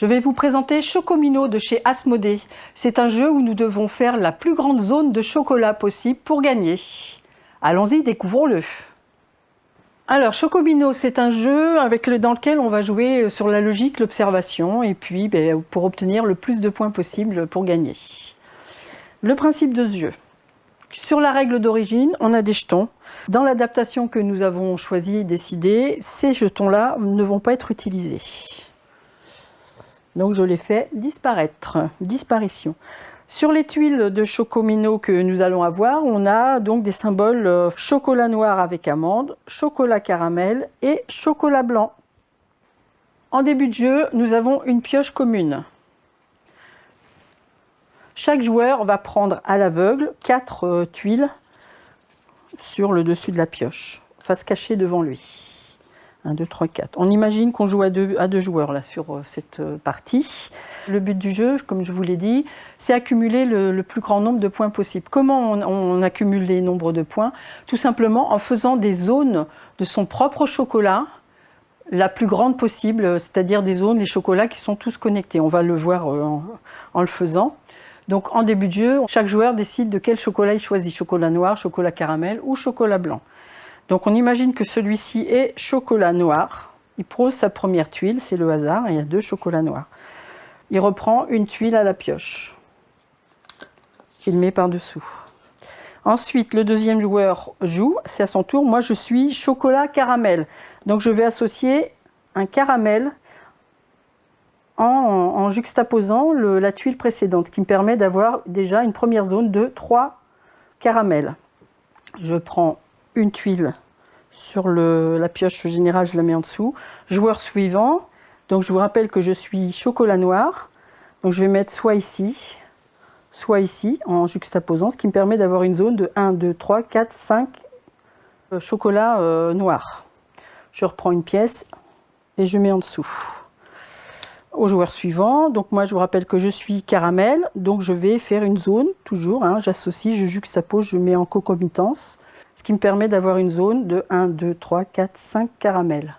Je vais vous présenter Chocomino de chez Asmodée. C'est un jeu où nous devons faire la plus grande zone de chocolat possible pour gagner. Allons-y, découvrons-le. Alors, Chocomino, c'est un jeu dans lequel on va jouer sur la logique, l'observation, et puis pour obtenir le plus de points possible pour gagner. Le principe de ce jeu. Sur la règle d'origine, on a des jetons. Dans l'adaptation que nous avons choisi et décidée, ces jetons-là ne vont pas être utilisés. Donc je les fais disparaître, disparition. Sur les tuiles de Chocomino que nous allons avoir, on a donc des symboles chocolat noir avec amande, chocolat caramel et chocolat blanc. En début de jeu, nous avons une pioche commune. Chaque joueur va prendre à l'aveugle 4 tuiles sur le dessus de la pioche, face cachée devant lui. 1, 2, 3, 4. On imagine qu'on joue à deux joueurs là, sur cette partie. Le but du jeu, comme je vous l'ai dit, c'est accumuler le plus grand nombre de points possible. Comment on accumule les nombres de points? Tout simplement en faisant des zones de son propre chocolat, la plus grande possible, c'est-à-dire des zones, les chocolats qui sont tous connectés. On va le voir en le faisant. Donc en début de jeu, chaque joueur décide de quel chocolat il choisit. Chocolat noir, chocolat caramel ou chocolat blanc. Donc on imagine que celui-ci est chocolat noir. Il pose sa première tuile, c'est le hasard, et il y a 2 chocolats noirs. Il reprend une tuile à la pioche, qu'il met par-dessous. Ensuite, le deuxième joueur joue, c'est à son tour. Moi, je suis chocolat caramel. Donc je vais associer un caramel en juxtaposant la tuile précédente, qui me permet d'avoir déjà une première zone de 3 caramels. Je prends une tuile sur la pioche générale, je la mets en dessous. Joueur suivant, donc je vous rappelle que je suis chocolat noir, donc je vais mettre soit ici en juxtaposant, ce qui me permet d'avoir une zone de 1, 2, 3, 4, 5 chocolats noirs. Je reprends une pièce et je mets en dessous. Au joueur suivant, donc moi je vous rappelle que je suis caramel, donc je vais faire une zone, toujours, j'associe, je juxtapose, je mets en concomitance, ce qui me permet d'avoir une zone de 1, 2, 3, 4, 5 caramels.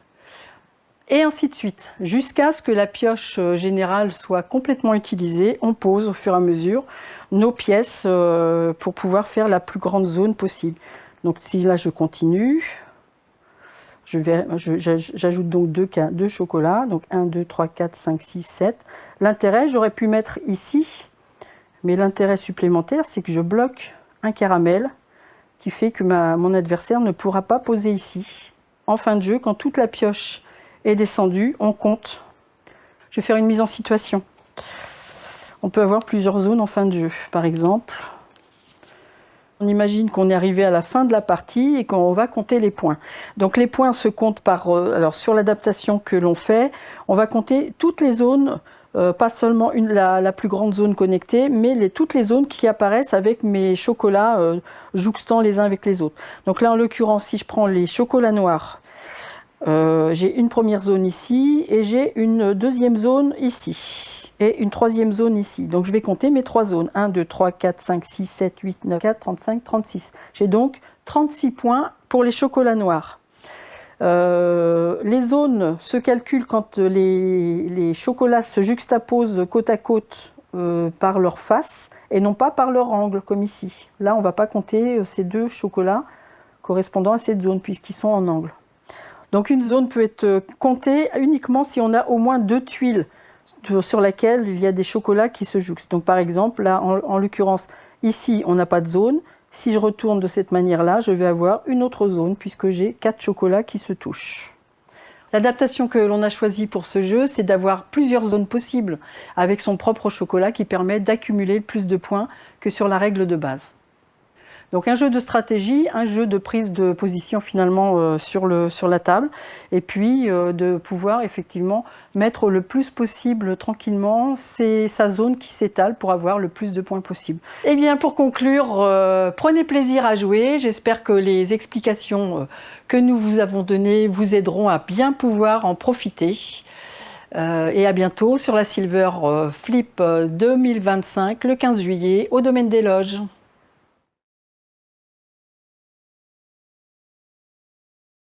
Et ainsi de suite, jusqu'à ce que la pioche générale soit complètement utilisée. On pose au fur et à mesure nos pièces pour pouvoir faire la plus grande zone possible. Donc si là je continue, j'ajoute donc 2 chocolats, donc 1, 2, 3, 4, 5, 6, 7. L'intérêt, j'aurais pu mettre ici, mais l'intérêt supplémentaire, c'est que je bloque un caramel, qui fait que mon adversaire ne pourra pas poser ici. En fin de jeu, quand toute la pioche est descendue, on compte. Je vais faire une mise en situation. On peut avoir plusieurs zones en fin de jeu. Par exemple, on imagine qu'on est arrivé à la fin de la partie et qu'on va compter les points. Donc les points se comptent alors sur l'adaptation que l'on fait, on va compter toutes les zones, pas seulement la plus grande zone connectée, mais toutes les zones qui apparaissent avec mes chocolats jouxtant les uns avec les autres. Donc là, en l'occurrence, si je prends les chocolats noirs, j'ai une première zone ici, et j'ai une deuxième zone ici, et une troisième zone ici. Donc je vais compter mes 3 zones. 1, 2, 3, 4, 5, 6, 7, 8, 9, 4, 35, 36. J'ai donc 36 points pour les chocolats noirs. Les zones se calculent quand les chocolats se juxtaposent côte à côte par leur face et non pas par leur angle, comme ici. Là, on ne va pas compter ces 2 chocolats correspondant à cette zone, puisqu'ils sont en angle. Donc une zone peut être comptée uniquement si on a au moins 2 tuiles sur lesquelles il y a des chocolats qui se jouxtent. Donc par exemple, là, en l'occurrence, ici, on n'a pas de zone. Si je retourne de cette manière-là, je vais avoir une autre zone puisque j'ai 4 chocolats qui se touchent. L'adaptation que l'on a choisie pour ce jeu, c'est d'avoir plusieurs zones possibles avec son propre chocolat qui permet d'accumuler plus de points que sur la règle de base. Donc un jeu de stratégie, un jeu de prise de position finalement sur la table, et puis de pouvoir effectivement mettre le plus possible tranquillement sa zone qui s'étale pour avoir le plus de points possible. Et bien pour conclure, prenez plaisir à jouer, j'espère que les explications que nous vous avons données vous aideront à bien pouvoir en profiter. Et à bientôt sur la Silver Flip 2025 le 15 juillet au domaine des loges.